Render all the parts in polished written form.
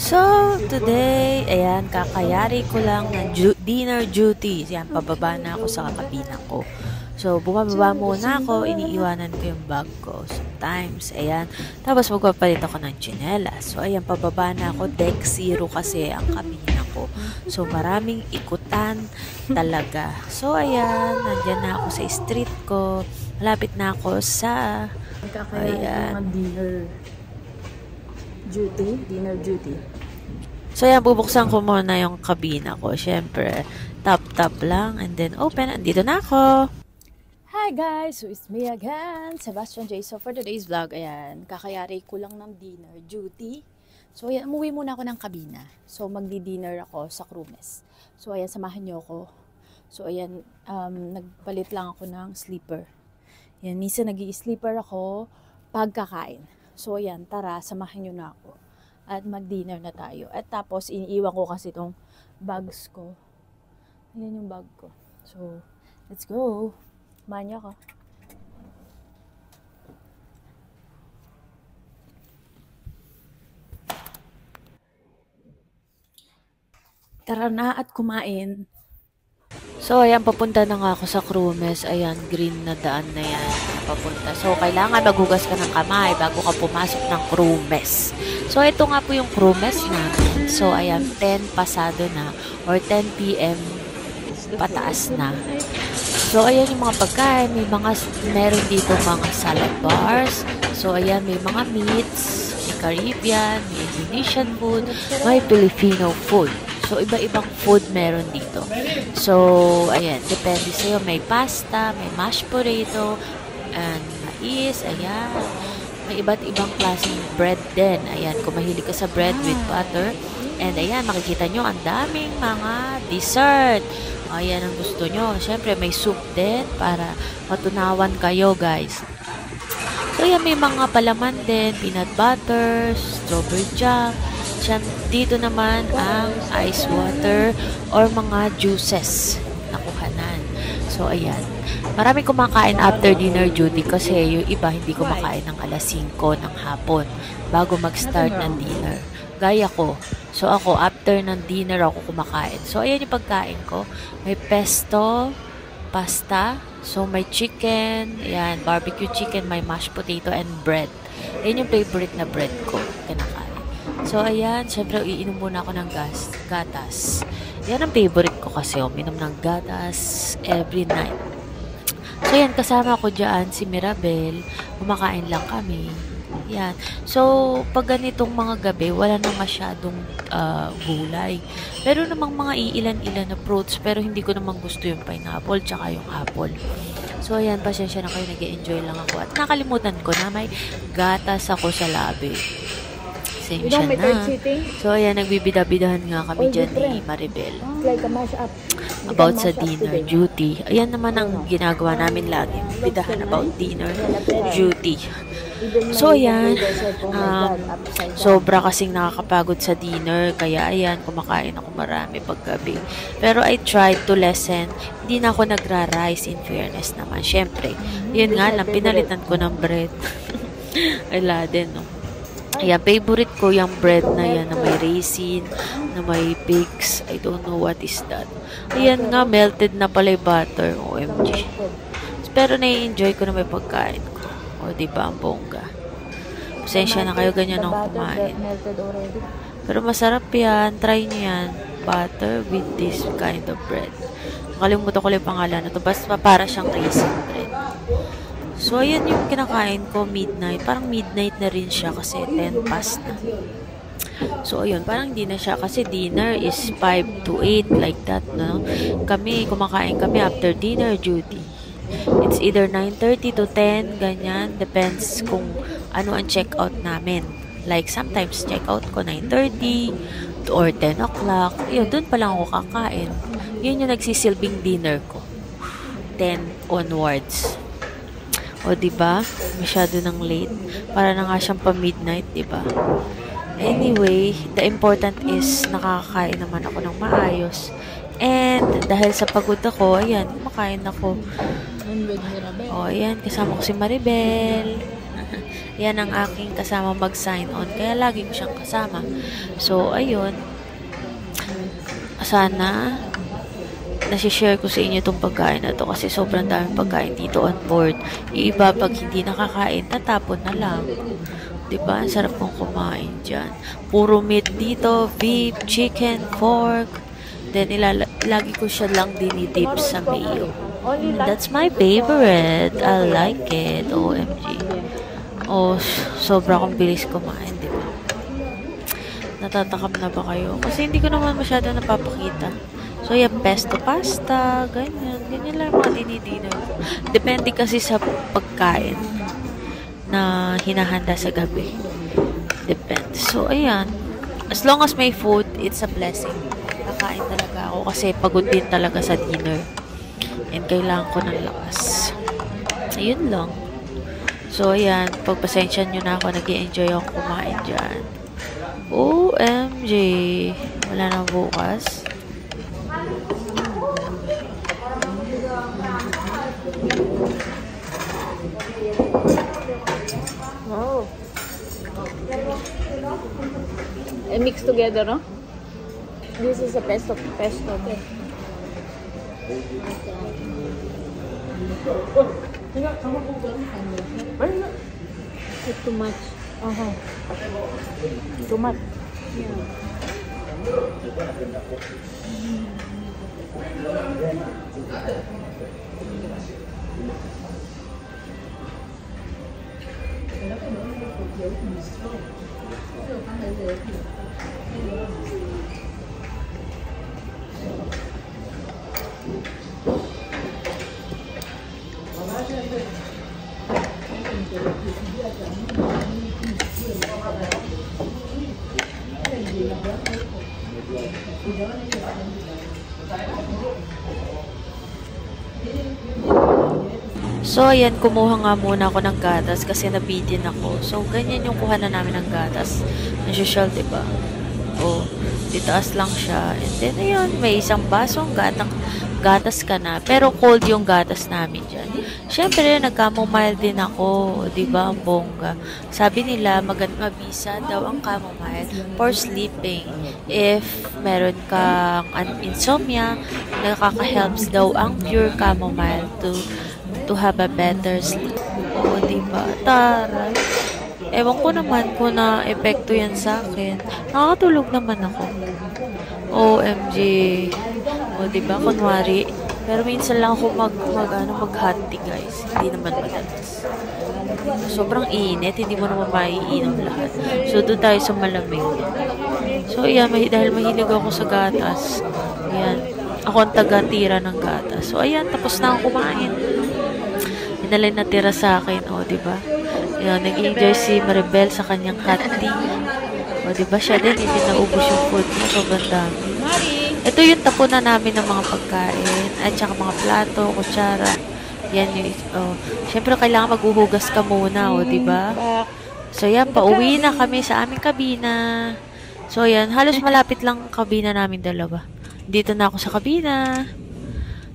So, today, ayan, kakayari ko lang ng dinner duty. Ayan, pababa na ako sa kabina ko. So, bumababa muna ako, iniiwanan ko yung bag ko. Sometimes, ayan. Tapos, magpapalit ako ng tsinelas. So, ayan, pababa na ako. Deck 0 kasi ang kabina ko. So, maraming ikutan talaga. So, ayan, nandyan na ako sa street ko. Malapit na ako sa... Ayan. Dinner duty. So, yan, bubuksan ko muna yung kabina ko. Siyempre, tap-tap lang, and then open. Andito na ako. Hi guys! So, it's me again, Sebastian J. So, for today's vlog, ayan, kakayari ko lang ng dinner duty. So, ayan, umuwi muna ako ng kabina. So, magdi-dinner ako sa crew mess. So, ayan, samahan niyo ako. So, ayan, nagpalit lang ako ng sleeper. Ayan, minsan nag-i-sleeper ako pagkakain. So, ayan, tara, samahan niyo na ako. At mag-dinner na tayo. At tapos, iniiwan ko kasi itong bags ko. Ayan yung bag ko. So, let's go. Samahan niyo ako. Tara na at kumain. So, ayan, papunta na nga ako sa crew mess. Ayan, green na daan na yan. Papunta. So, kailangan maghugas ka ng kamay bago ka pumasok ng crew mess. So, ito nga po yung crew mess namin. So, ayan, 10 pasado na or 10 p.m. pataas na. So, ayan yung mga pagkain. Meron dito mga salad bars. So, ayan, may mga meats, may Caribbean, may Indonesian food, may Filipino food. So, iba-ibang food meron dito. So, ayan, depende sa'yo. May pasta, may mashed potato, and mais, ayan. May iba't ibang klaseng bread din. Ayan, kung mahilig ka sa bread with butter. And ayan, makikita nyo, ang daming mga dessert. Ayan ang gusto nyo. Siyempre, may soup din para matunawan kayo, guys. So, ayan, may mga palaman din. Peanut butter, strawberry jam. Dito naman ang ice water or mga juices na kuhanan. So, ayan. Maraming kumakain after dinner duty kasi yung iba hindi kumakain ng alas 5 ng hapon bago mag-start ng dinner. Gaya ko. So, ako, after ng dinner ako kumakain. So, ayan yung pagkain ko. May pesto, pasta. So, may chicken, ayan, barbecue chicken, may mashed potato, and bread. Ayan yung favorite na bread ko. Kinakain. So, ayan, syempre, iinom muna ako ng gatas. Yan ang favorite ko kasi, uminom ng gatas every night. So, yan, kasama ko dyan si Mirabel. Kumakain lang kami. Yan. So, pag ganitong mga gabi, wala na masyadong gulay. Pero namang mga iilan-ilan na fruits, pero hindi ko namang gusto yung pineapple tsaka yung apple. So, ayan, pasensya na kayo, nag-enjoy lang ako. At nakalimutan ko na may gatas ako sa labi. Pasensya na. So, ayan, nagbibida-bidahan nga kami dyan ni Maribel. About sa dinner duty. Ayan naman ang ginagawa namin lagi. Bidahan about dinner duty. So, ayan. Sobra kasing nakakapagod sa dinner. Kaya, ayan, kumakain ako marami paggabi. Pero I tried to lessen. Hindi na ako nagra-rice in fairness naman. Siyempre, yun nga lang, pinalitan ko ng bread. Wala din, no? Ayan, favorite ko yung bread na yan na may raisin, na may pigs. I don't know what is that. Ayan nga, melted na pala yung butter. OMG. Pero nai-enjoy ko na may pagkain ko. O, diba, ang bongga. Pasensya na kayo, ganyan ang kumain. Pero masarap yan. Try nyo yan. Butter with this kind of bread. Nakalimutan ko lang yung pangalan na to. Basta para siyang raisin bread. So, ayan yung kinakain ko, midnight. Parang midnight na rin siya kasi 10 past na. So, ayun, parang hindi na siya kasi dinner is 5 to 8, like that, no? Kumakain kami after dinner duty. It's either 9:30 to 10, ganyan. Depends kung ano ang check-out namin. Like, sometimes check-out ko 9:30 or 10 o'clock. Ayun, dun pa lang ako kakain. Yun yung nagsisilbing dinner ko. 10 onwards. O, diba? Masyado ng late. Para na nga siyang pa-midnight, diba? Anyway, the important is nakakain naman ako ng maayos. And, dahil sa pagod ako, ayan, kumakain ako. O, ayan, kasama ko si Maribel. yan ang aking kasama mag-sign on. Kaya lagi ko siyang kasama. So, ayun. Sana nasishare ko sa inyo itong pagkain na to kasi sobrang daming pagkain dito on board. Yung iba pag hindi nakakain, tatapon na lang. Diba? Ang sarap kong kumain dyan. Puro meat dito, beef, chicken, pork. Then, lagi ko siya lang dinidip sa mayo. And that's my favorite. I like it. OMG. Oh, sobra kong bilis kumain, diba? Natatakam na ba kayo? Kasi hindi ko naman masyado napapakita. So, yung pesto pasta, ganyan. Ganyan lang mga dinidiner. Depende kasi sa pagkain na hinahanda sa gabi. Depende. So, ayan. As long as may food, it's a blessing. Kakain talaga ako kasi pagod din talaga sa dinner. And kailangan ko ng lakas. Ayun lang. So, ayan. Pagpasensya nyo na ako, nag-i-enjoy ako kumain dyan. OMG. Wala na bukas. Wow. Mix together, no? This is a pesto. Okay. It's too much. Too much. Yeah. So, ayan, kumuha nga muna ako ng gatas kasi nabitin ako. So, ganyan yung kuha na namin ng gatas. Ang social, diba? O, titaas lang siya. And then, ayun, may isang basong gatas ka na. Pero cold yung gatas namin dyan. Siyempre, nag-chamomile din ako. Diba? Ang bongga. Sabi nila, mabisa daw ang chamomile for sleeping. If meron kang insomnia, nakaka-helps daw ang pure chamomile to have a better sleep. Oo, diba? Taray. Ewan ko naman kung na-epekto yan sa akin. Nakakatulog naman ako. OMG. O, diba? Kunwari. Pero minsan lang ako mag-hunting, guys. Hindi naman madalas. Sobrang init. Hindi mo naman maiinom lahat. So, doon tayo sa malamig. So, yan. Dahil mahilig ako sa gatas. Ayan. Ako ang taga-tira ng gatas. So, ayan. Tapos na akong kumain. Inalay na tira sa akin. O, diba? Ayan, nag-enjoy si Maribel sa kanyang cat tea. O, diba? Siya din, hindi naubos yung food mo. Sobrang dami. Ito yung tapunan namin ng mga pagkain. At saka mga plato, kutsara. Yan yung, syempre, kailangan maghuhugas ka muna. O, diba? So, yan, pauwi na kami sa aming kabina. So, yan, halos malapit lang ang kabina namin dalawa. Dito na ako sa kabina.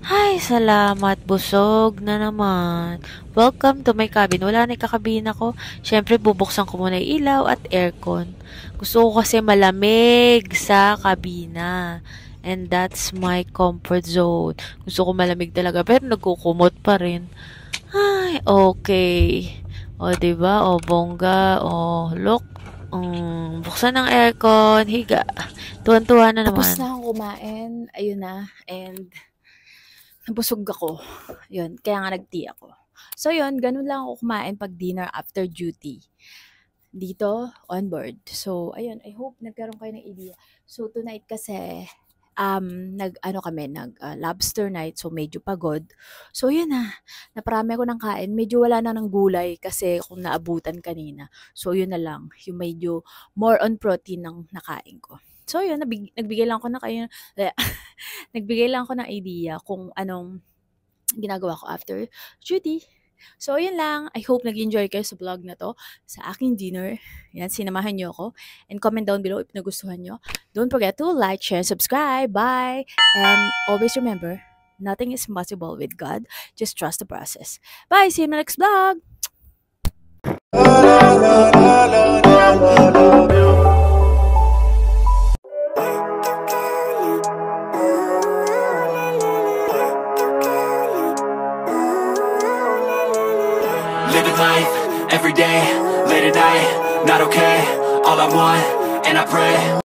Ay, salamat. Busog na naman. Welcome to my cabin. Wala na kakabina ko. Siyempre, bubuksan ko muna yung ilaw at aircon. Gusto ko kasi malamig sa kabina. And that's my comfort zone. Gusto ko malamig talaga. Pero nagkukumot pa rin. Ay, okay. O, diba? O, bongga. O, look. Buksan ng aircon. Higa. Tuwan-tuwa na naman. Tapos na akong kumain. Ayun na. And nabusog ako. Yun, kaya nga nag-tea ako. So yun, ganun lang ako kumain pag dinner after duty. Dito, on board. So, ayun, I hope nagkaroon kayo ng idea. So, tonight kasi, lobster night, so medyo pagod. So, yun na, naparami ako ng kain. Medyo wala na ng gulay kasi kung naabutan kanina. So, yun na lang, yung medyo more on protein ng nakain ko. So, yun, nagbigay lang ako nagbigay lang ako ng idea kung anong ginagawa ko after duty. So, yun lang. I hope nag-enjoy kayo sa vlog na to, sa aking dinner. Yan, sinamahan nyo ako. And comment down below if nagustuhan nyo. Don't forget to like, share, subscribe. Bye! And always remember, nothing is impossible with God. Just trust the process. Bye! See you in my next vlog! Living life, every day, late at night, not okay. All I want, and I pray